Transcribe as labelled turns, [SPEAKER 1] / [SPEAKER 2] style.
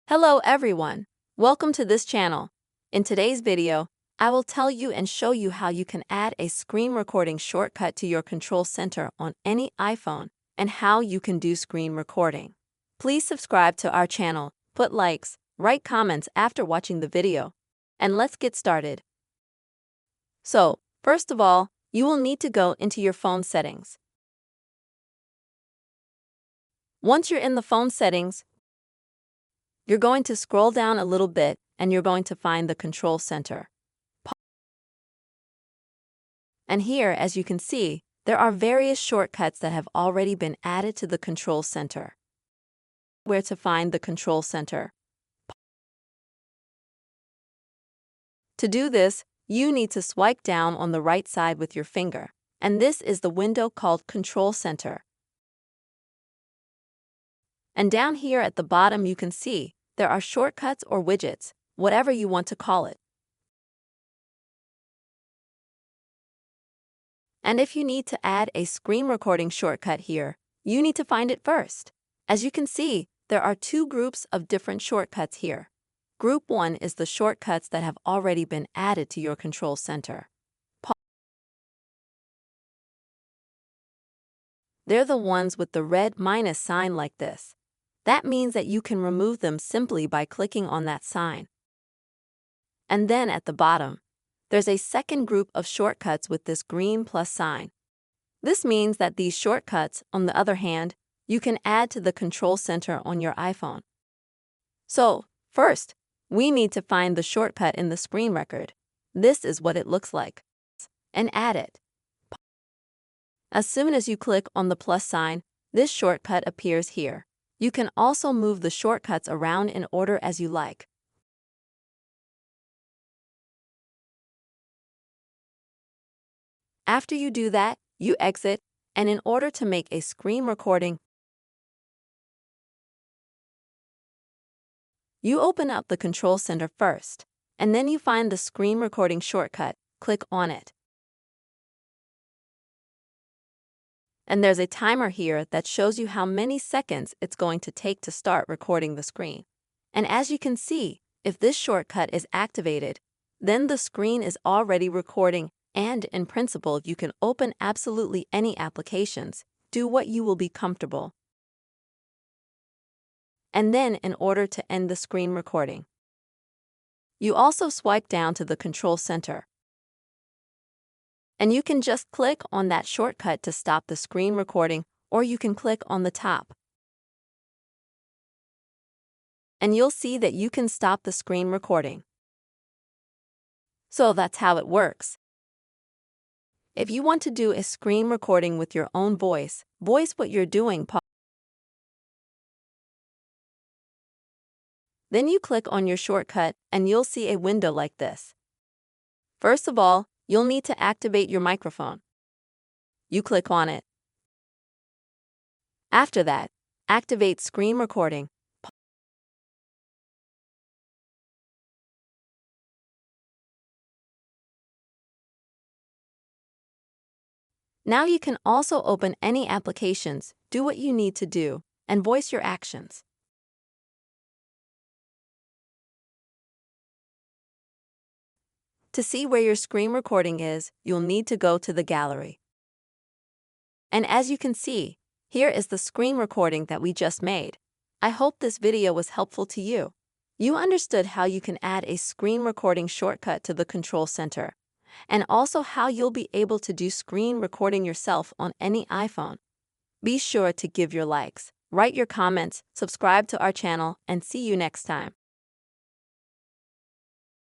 [SPEAKER 1] Hello everyone, welcome to this channel. In today's video, I will tell you and show you how you can add a screen recording shortcut to your control center on any iPhone and how you can do screen recording. Please subscribe to our channel, put likes, write comments after watching the video, and let's get started. So, first of all, you will need to go into your phone settings. Once you're in the phone settings, you're going to scroll down a little bit and you're going to find the control center. And here, as you can see, there are various shortcuts that have already been added to the control center. Where to find the control center? To do this, you need to swipe down on the right side with your finger, and this is the window called Control Center. And down here at the bottom you can see there are shortcuts or widgets, whatever you want to call it. And if you need to add a screen recording shortcut here, you need to find it first. As you can see, there are two groups of different shortcuts here. Group 1 is the shortcuts that have already been added to your control center. They're the ones with the red minus sign like this. That means that you can remove them simply by clicking on that sign. And then at the bottom, there's a second group of shortcuts with this green plus sign. This means that these shortcuts, on the other hand, you can add to the control center on your iPhone. So, first, we need to find the shortcut in the screen record. This is what it looks like. And add it. As soon as you click on the plus sign, this shortcut appears here. You can also move the shortcuts around in order as you like. After you do that, you exit, and in order to make a screen recording, you open up the control center first, and then you find the screen recording shortcut, click on it. And there's a timer here that shows you how many seconds it's going to take to start recording the screen. And as you can see, if this shortcut is activated, then the screen is already recording, and in principle you can open absolutely any applications, do what you will be comfortable. And then in order to end the screen recording, you also swipe down to the control center. And you can just click on that shortcut to stop the screen recording, or you can click on the top. And you'll see that you can stop the screen recording. So that's how it works. If you want to do a screen recording with your own voice what you're doing. Then you click on your shortcut and you'll see a window like this. First of all, you'll need to activate your microphone. You click on it. After that, activate screen recording. Now you can also open any applications, do what you need to do, and voice your actions. To see where your screen recording is, you'll need to go to the gallery. And as you can see, here is the screen recording that we just made. I hope this video was helpful to you. You understood how you can add a screen recording shortcut to the control center, and also how you'll be able to do screen recording yourself on any iPhone. Be sure to give your likes, write your comments, subscribe to our channel, and see you next time.